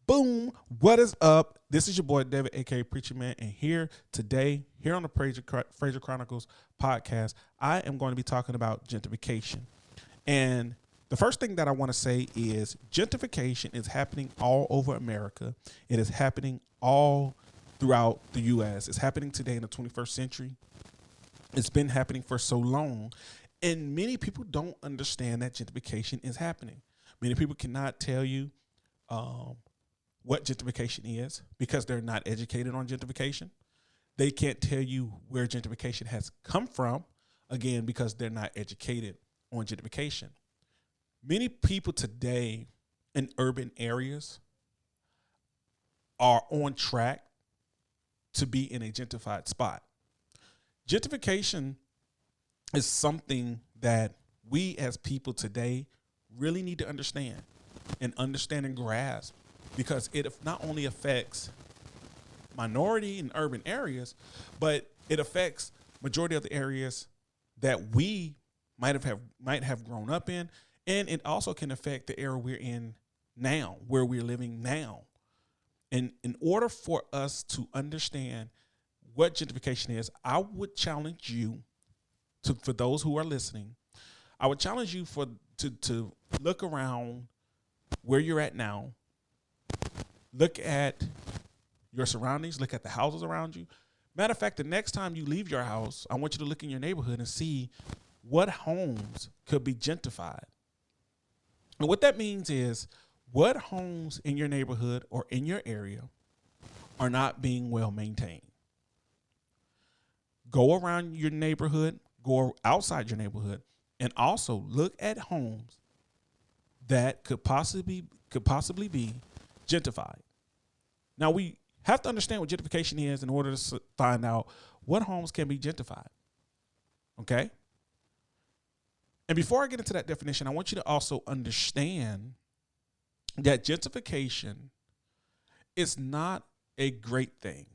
Boom. What is up? This is your boy David, aka Preacher Man, and here today, here on the Fraser Chronicles podcast, I am going to be talking about gentrification. And the first thing that I want to say is gentrification is happening all over America. It is happening all throughout the U.S. It's happening today in the 21st century. It's been happening for so long, and many people don't understand that gentrification is happening. Many people cannot tell you what gentrification is because they're not educated on gentrification. They can't tell you where gentrification has come from, again, because they're not educated on gentrification. Many people today in urban areas are on track to be in a gentrified spot. Gentrification is something that we as people today really need to understand and grasp, because it not only affects minority and urban areas, but it affects majority of the areas that we might have grown up in, and it also can affect the era we're in now, where we're living now. And in order for us to understand what gentrification is, I would challenge you for those who are listening, I would challenge you to look around where you're at now. Look at your surroundings. Look at the houses around you. Matter of fact, the next time you leave your house, I want you to look in your neighborhood and see what homes could be gentrified. And what that means is, what homes in your neighborhood or in your area are not being well maintained. Go around your neighborhood, go outside your neighborhood, and also look at homes that could possibly be gentrified. Now, we have to understand what gentrification is in order to find out what homes can be gentrified. Okay? And before I get into that definition, I want you to also understand that gentrification is not a great thing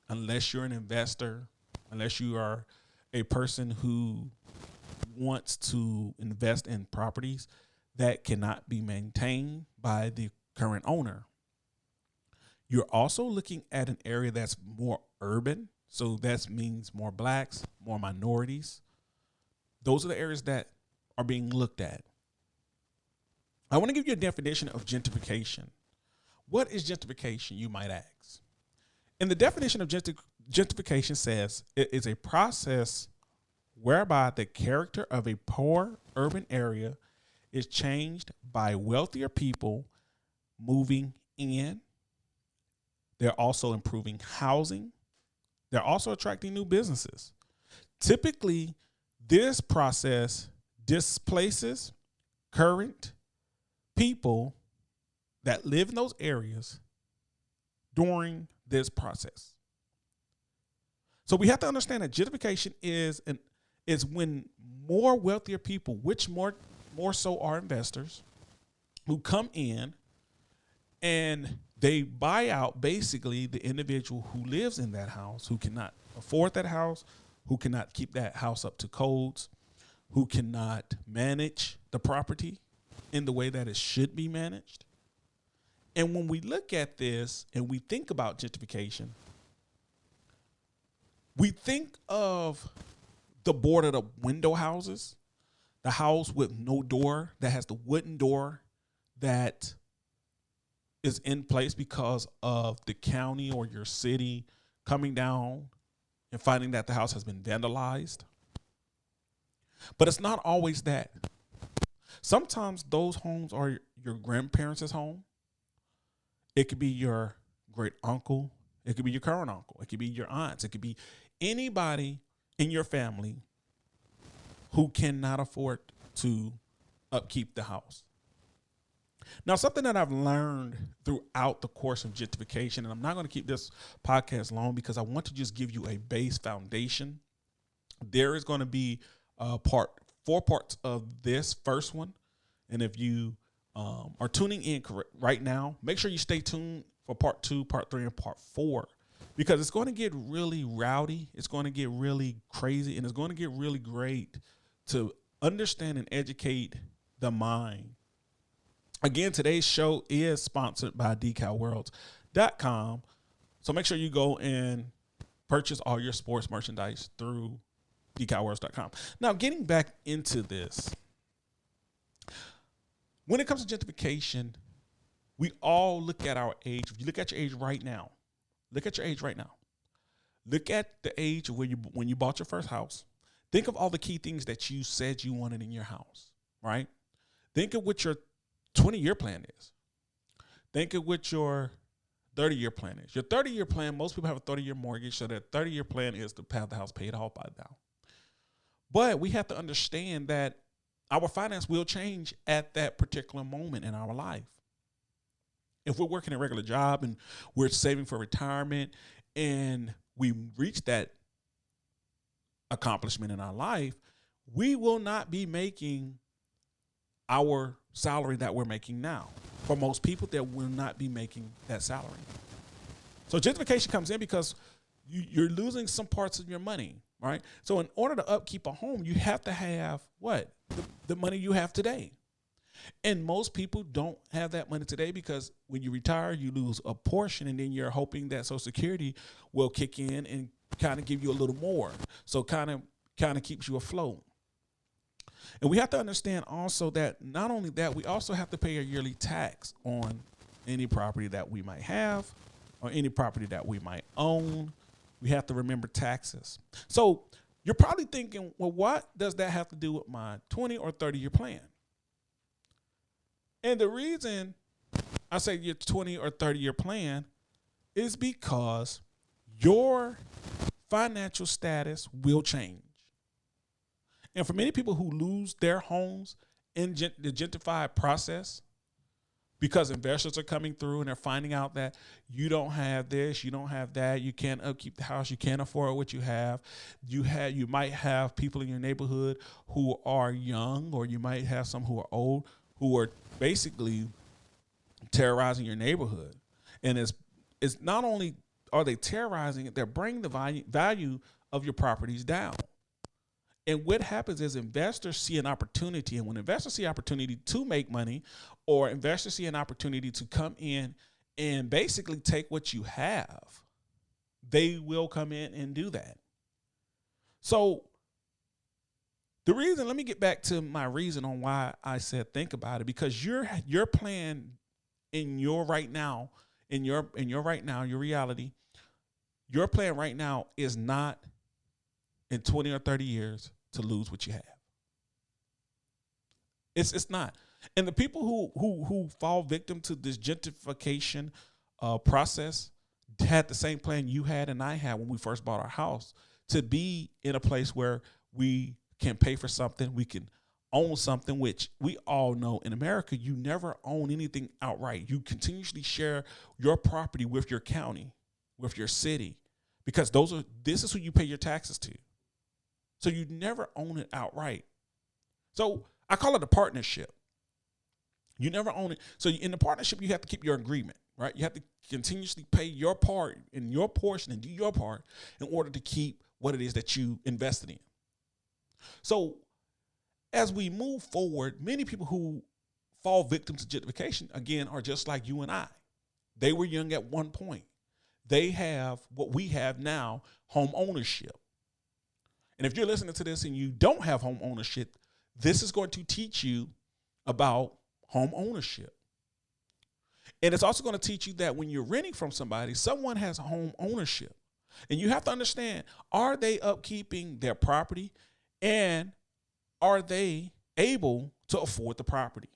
unless you're an investor, unless you are a person who wants to invest in properties that cannot be maintained by the current owner. You're also looking at an area that's more urban, so that means more blacks, more minorities. Those are the areas that are being looked at. I want to give you a definition of gentrification. What is gentrification, you might ask? And the definition of gentrification says it is a process whereby the character of a poor urban area is changed by wealthier people moving in. They're also improving housing. They're also attracting new businesses. Typically, this process displaces current people that live in those areas during this process. So we have to understand that gentrification is when more wealthier people, which more so are investors, who come in and they buy out basically the individual who lives in that house, who cannot afford that house, who cannot keep that house up to codes, who cannot manage the property in the way that it should be managed. And when we look at this and we think about gentrification, we think of the boarded up window houses, the house with no door, that has the wooden door that is in place because of the county or your city coming down and finding that the house has been vandalized. But it's not always that. Sometimes those homes are your grandparents' home. It could be your great uncle. It could be your current uncle. It could be your aunts. It could be anybody in your family who cannot afford to upkeep the house. Now, something that I've learned throughout the course of gentrification, and I'm not going to keep this podcast long because I want to just give you a base foundation. There is going to be four parts of this first one. And if you are tuning in right now, make sure you stay tuned for part 2, part 3, and part 4, because it's going to get really rowdy. It's going to get really crazy, and it's going to get really great to understand and educate the mind Again, today's show is sponsored by decalworlds.com. So make sure you go and purchase all your sports merchandise through decalworlds.com. Now, getting back into this, when it comes to gentrification, we all look at our age. If you look at your age right now, look at your age right now. Look at the age of when you bought your first house. Think of all the key things that you said you wanted in your house, right? Think of what your 20-year plan is. Think of what your 30-year plan is. Your 30-year plan, most people have a 30-year mortgage, so their 30-year plan is to have the house paid off by now. But we have to understand that our finance will change at that particular moment in our life. If we're working a regular job and we're saving for retirement and we reach that accomplishment in our life, we will not be making our salary that we're making now. For most people, they will not be making that salary. So gentrification comes in because you're losing some parts of your money, right? So in order to upkeep a home, you have to have what? The money you have today. And most people don't have that money today because when you retire, you lose a portion, and then you're hoping that Social Security will kick in and kind of give you a little more. So kind of keeps you afloat. And we have to understand also that not only that, we also have to pay a yearly tax on any property that we might have or any property that we might own. We have to remember taxes. So you're probably thinking, well, what does that have to do with my 20 or 30-year plan? And the reason I say your 20 or 30-year plan is because your financial status will change. And for many people who lose their homes in the gentrified process, because investors are coming through and they're finding out that you don't have this, you don't have that, you can't upkeep the house, you can't afford what you have. You might have people in your neighborhood who are young, or you might have some who are old, who are basically terrorizing your neighborhood. And it's not only are they terrorizing it, they're bringing the value of your properties down. And what happens is investors see an opportunity. And when investors see opportunity to make money, or investors see an opportunity to come in and basically take what you have, they will come in and do that. So let me get back to my reason on why I said think about it, because your plan in your right now, your reality, your plan right now is not in 20 or 30 years to lose what you have. It's not. And the people who fall victim to this gentrification process had the same plan you had and I had when we first bought our house, to be in a place where we can pay for something, we can own something, which we all know in America, you never own anything outright. You continuously share your property with your county, with your city, because this is who you pay your taxes to. So you never own it outright. So I call it a partnership. You never own it. So in the partnership, you have to keep your agreement, right? You have to continuously pay your part in your portion and do your part in order to keep what it is that you invested in. So as we move forward, many people who fall victim to gentrification, again, are just like you and I. They were young at one point. They have what we have now, home ownership. And if you're listening to this and you don't have home ownership, this is going to teach you about home ownership. And it's also going to teach you that when you're renting from somebody, someone has home ownership. And you have to understand, are they upkeeping their property, and are they able to afford the property?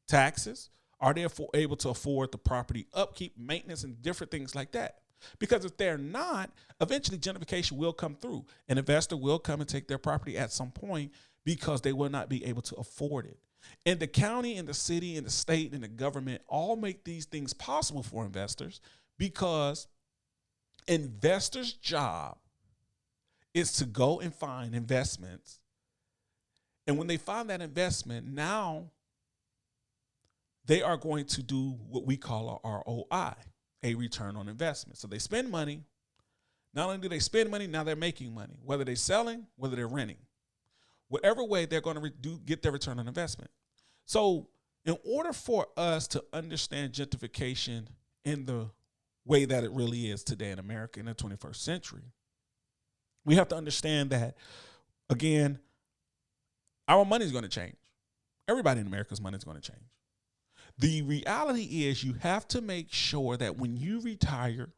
Taxes, are they able to afford the property upkeep, maintenance, and different things like that? Because if they're not, eventually gentrification will come through. An investor will come and take their property at some point because they will not be able to afford it. And the county and the city and the state and the government all make these things possible for investors, because investors' job is to go and find investments. And when they find that investment, now they are going to do what we call a ROI, a return on investment. So they spend money. Not only do they spend money, now they're making money, whether they're selling, whether they're renting. Whatever way, they're going to get their return on investment. So In order for us to understand gentrification in the way that it really is today in America in the 21st century, we have to understand that, again, our money is going to change. Everybody in America's money is going to change. The reality is you have to make sure that when you retire,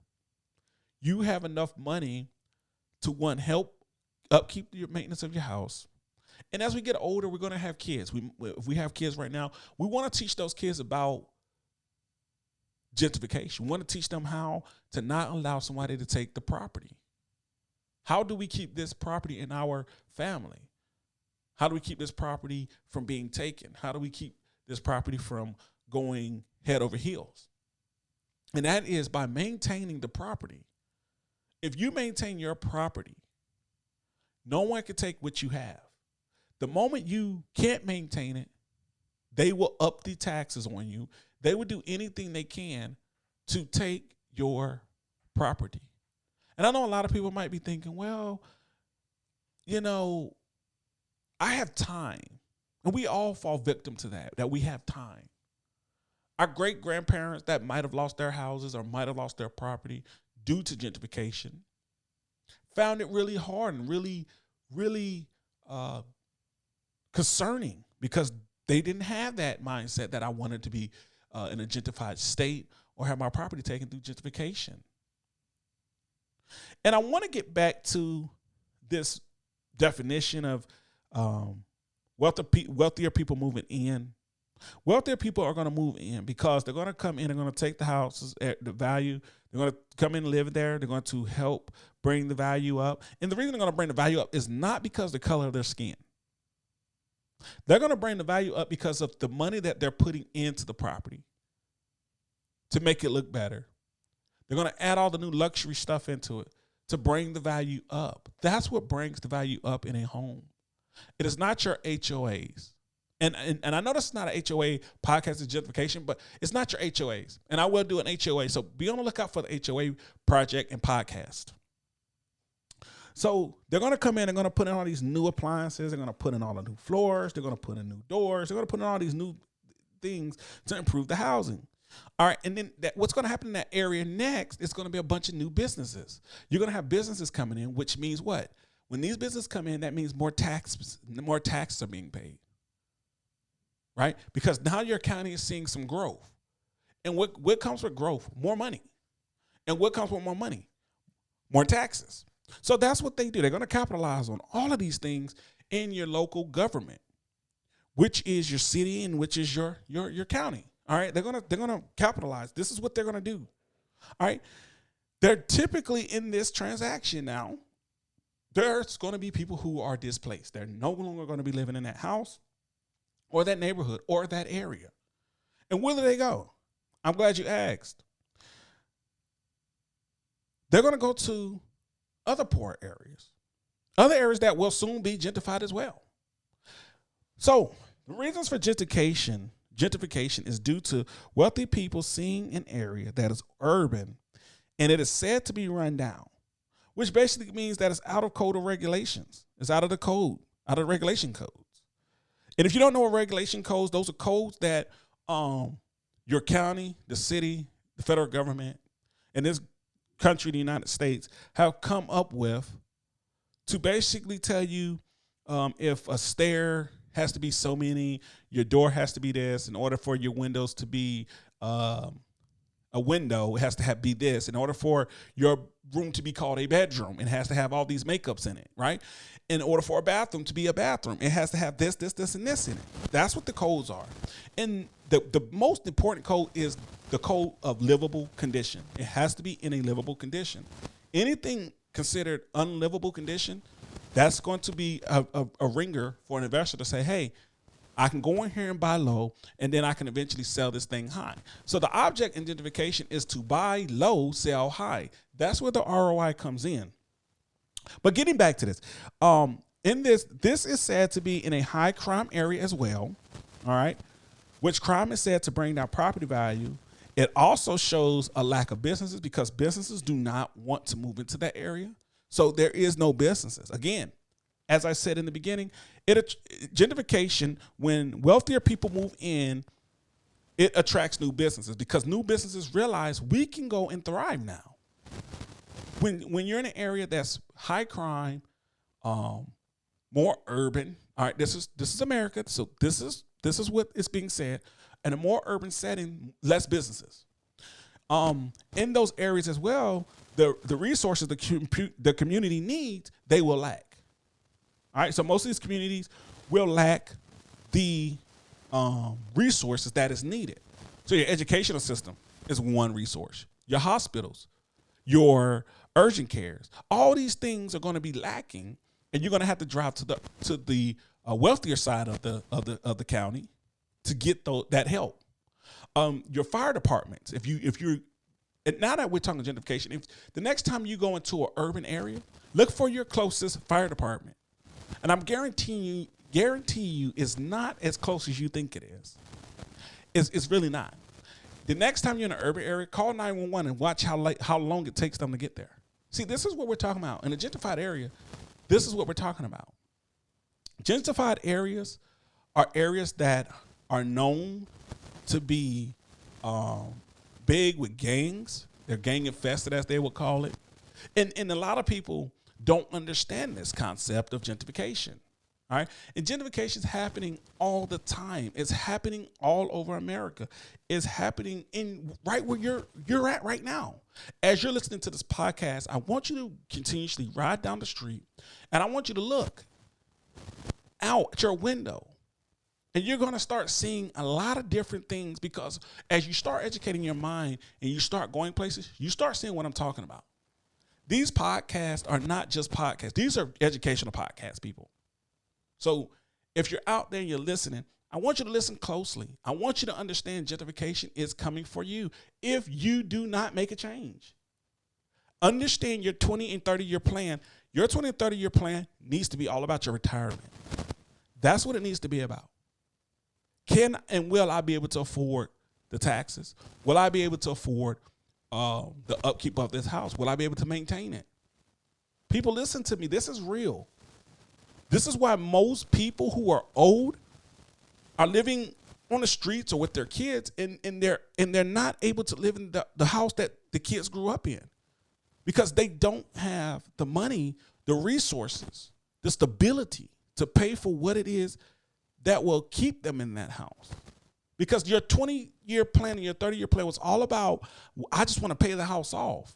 you have enough money to, one, help upkeep your maintenance of your house. And as we get older, we're going to have kids. If we have kids right now, we want to teach those kids about gentrification. We want to teach them how to not allow somebody to take the property. How do we keep this property in our family? How do we keep this property from being taken? How do we keep this property from going head over heels? And that is by maintaining the property. If you maintain your property, no one can take what you have. The moment you can't maintain it, they will up the taxes on you. They will do anything they can to take your property. And I know a lot of people might be thinking, well, I have time. And we all fall victim to that we have time. Our great-grandparents that might have lost their houses or might have lost their property due to gentrification found it really hard and really, really concerning because they didn't have that mindset that I wanted to be in a gentrified state or have my property taken through gentrification. And I want to get back to this definition of wealthier people moving in. Wealthier people are going to move in because they're going to come in and going to take the houses at the value. They're going to come in and live there. They're going to help bring the value up. And the reason they're going to bring the value up is not because of the color of their skin. They're going to bring the value up because of the money that they're putting into the property to make it look better. They're going to add all the new luxury stuff into it to bring the value up. That's what brings the value up in a home. It is not your HOAs. And I know this is not an HOA podcast of gentrification, but it's not your HOAs. And I will do an HOA. So be on the lookout for the HOA project and podcast. So they're going to come in and going to put in all these new appliances. They're going to put in all the new floors. They're going to put in new doors. They're going to put in all these new things to improve the housing. All right. And then what's going to happen in that area next is going to be a bunch of new businesses. You're going to have businesses coming in, which means what? When these businesses come in, that means more taxes are being paid. Right? Because now your county is seeing some growth. And what comes with growth? More money. And what comes with more money? More taxes. So that's what they do. They're going to capitalize on all of these things in your local government, which is your city and which is your county. All right. They're going to capitalize. This is what they're going to do. All right. They're typically in this transaction now. There's going to be people who are displaced. They're no longer going to be living in that house or that neighborhood or that area. And where do they go? I'm glad you asked. They're going to go to other poor areas, other areas that will soon be gentrified as well. So the reasons for gentrification is due to wealthy people seeing an area that is urban and it is said to be run down, which basically means that it's out of code of regulations. It's out of the code, out of regulation codes. And if you don't know what regulation codes, those are codes that your county, the city, the federal government, and this country, the United States, have come up with to basically tell you if a stair has to be so many, your door has to be this. In order for your windows to be a window, it has to be this. In order for your room to be called a bedroom, it has to have all these makeups in it, right? In order for a bathroom to be a bathroom, it has to have this, this, this, and this in it. That's what the codes are. And the most important code is the code of livable condition. It has to be in a livable condition. Anything considered unlivable condition, that's going to be a ringer for an investor to say, hey, I can go in here and buy low, and then I can eventually sell this thing high. So the object in gentrification is to buy low, sell high. That's where the ROI comes in. But getting back to this, this is said to be in a high crime area as well, all right, which crime is said to bring down property value. It also shows a lack of businesses because businesses do not want to move into that area. So there is no businesses. Again, as I said in the beginning, gentrification, when wealthier people move in, It attracts new businesses because new businesses realize we can go and thrive now. When you're in an area that's high crime, more urban. All right, this is America, so this is what is being said. In a more urban setting, less businesses. In those areas as well, the resources the community needs, they will lack. All right, so most of these communities will lack the resources that is needed. So your educational system is one resource. Your hospitals, your urgent cares, all these things are going to be lacking, and you're going to have to drive to the wealthier side of the county to get that help. Your fire departments, if you're and now that we're talking gentrification, if the next time you go into an urban area, look for your closest fire department, and I'm guarantee you it's not as close as you think it is. It's really not. The next time you're in an urban area, call 911 and watch how long it takes them to get there. See, this is what we're talking about. In a gentrified area, this is what we're talking about. Gentrified areas are areas that are known to be big with gangs. They're gang infested, as they would call it. And a lot of people don't understand this concept of gentrification. All right. And gentrification is happening all the time. It's happening all over America. It's happening right where you're at right now. As you're listening to this podcast, I want you to continuously ride down the street, and I want you to look out at your window. And you're going to start seeing a lot of different things, because as you start educating your mind and you start going places, you start seeing what I'm talking about. These podcasts are not just podcasts. These are educational podcasts, people. So if you're out there and you're listening, I want you to listen closely. I want you to understand gentrification is coming for you if you do not make a change. Understand your 20 and 30-year plan. Your 20 and 30-year plan needs to be all about your retirement. That's what it needs to be about. Can and will I be able to afford the taxes? Will I be able to afford the upkeep of this house? Will I be able to maintain it? People, listen to me. This is real. This is why most people who are old are living on the streets or with their kids, and they're not able to live in the house that the kids grew up in, because they don't have the money, the resources, the stability to pay for what it is that will keep them in that house. Because your 20-year plan and your 30-year plan was all about, I just want to pay the house off.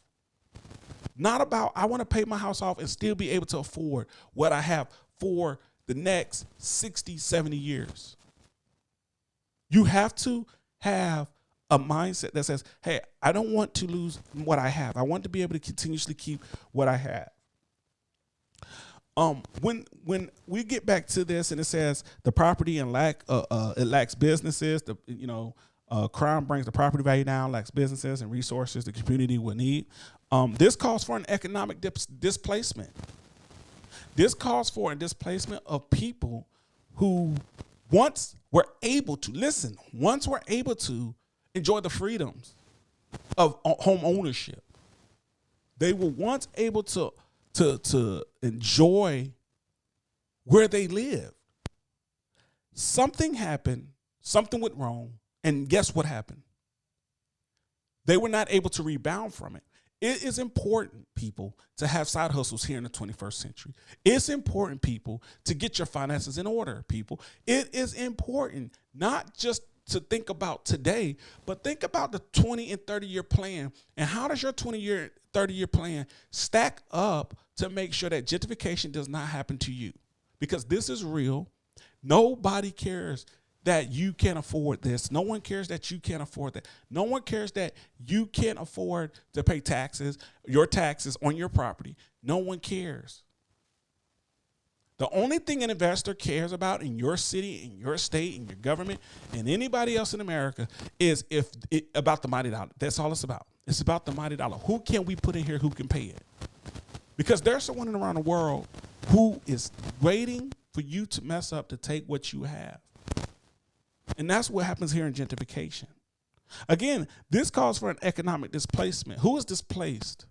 Not about, I want to pay my house off and still be able to afford what I have for the next 60, 70 years. You have to have a mindset that says, hey, I don't want to lose what I have. I want to be able to continuously keep what I have. When we get back to this and it says the property and it lacks businesses, crime brings the property value down, lacks businesses and resources the community will need. This calls for an economic displacement. This calls for a displacement of people who once were able to enjoy the freedoms of home ownership. They were once able to enjoy where they lived. Something happened, something went wrong, and guess what happened? They were not able to rebound from it. It is important, people, to have side hustles here in the 21st century. It's important, people, to get your finances in order, people. It is important not just to think about today, but think about the 20 and 30-year plan. And how does your 20-year, 30-year plan stack up to make sure that gentrification does not happen to you? Because this is real. Nobody cares that you can't afford this. No one cares that you can't afford that. No one cares that you can't afford to pay your taxes on your property. No one cares. The only thing an investor cares about in your city, in your state, in your government, and anybody else in America is about the mighty dollar. That's all it's about. It's about the mighty dollar. Who can we put in here who can pay it? Because there's someone around the world who is waiting for you to mess up to take what you have. And that's what happens here in gentrification. Again, this calls for an economic displacement. Who is displaced?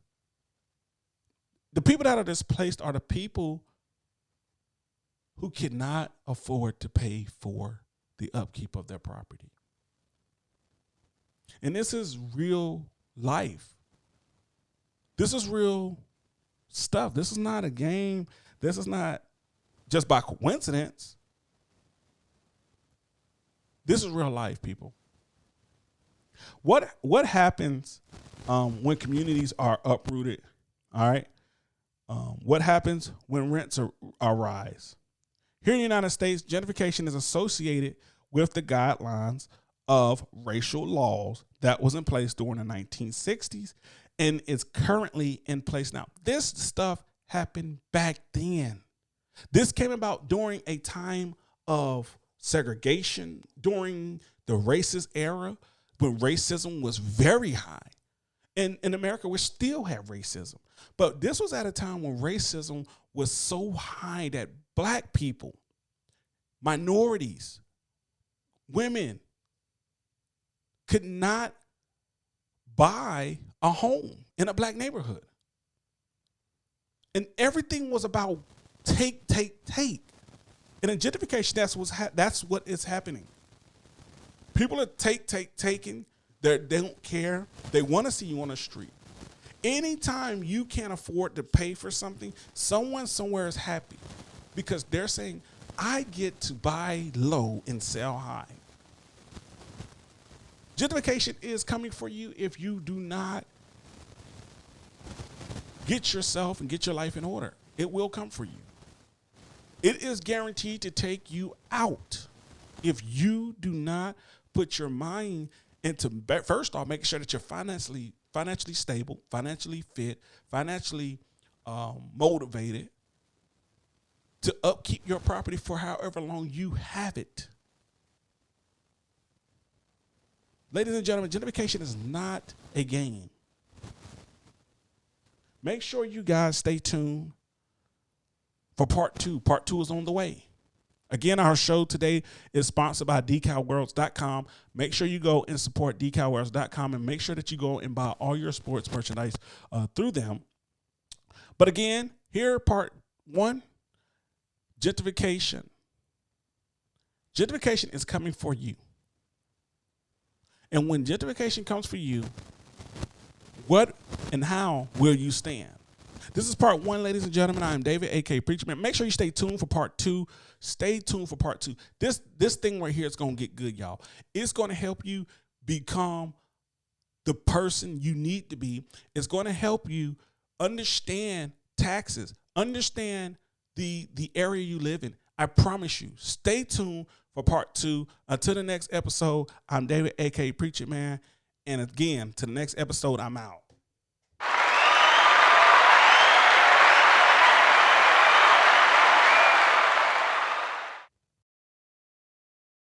The people that are displaced are the people who cannot afford to pay for the upkeep of their property. And this is real life. This is real stuff. This is not a game. This is not just by coincidence. This is real life, people. What happens when communities are uprooted? All right. What happens when rents rise? Here in the United States, gentrification is associated with the guidelines of racial laws that was in place during the 1960s and is currently in place now. This stuff happened back then. This came about during a time of segregation, during the racist era, when racism was very high. And in America, we still have racism. But this was at a time when racism was so high that black people, minorities, women could not buy a home in a black neighborhood. And everything was about take. And in gentrification, that's what is happening. People are taking. They don't care. They want to see you on the street. Anytime you can't afford to pay for something, someone somewhere is happy because they're saying, I get to buy low and sell high. Gentrification is coming for you if you do not get yourself and get your life in order. It will come for you. It is guaranteed to take you out if you do not put your mind into, first off, making sure that you're financially stable, financially fit, financially motivated to upkeep your property for however long you have it. Ladies and gentlemen, gentrification is not a game. Make sure you guys stay tuned for part 2. Part 2 is on the way. Again, our show today is sponsored by decalworlds.com. Make sure you go and support decalworlds.com and make sure that you go and buy all your sports merchandise through them. But again, here, part 1, gentrification. Gentrification is coming for you. And when gentrification comes for you, what and how will you stand? This is part 1, ladies and gentlemen. I am David, a.k.a. Preacher Man. Make sure you stay tuned for part 2. Stay tuned for part 2. This thing right here is going to get good, y'all. It's going to help you become the person you need to be. It's going to help you understand taxes, understand the area you live in. I promise you. Stay tuned for part 2. Until the next episode, I'm David, a.k.a. Preacher Man. And again, to the next episode, I'm out.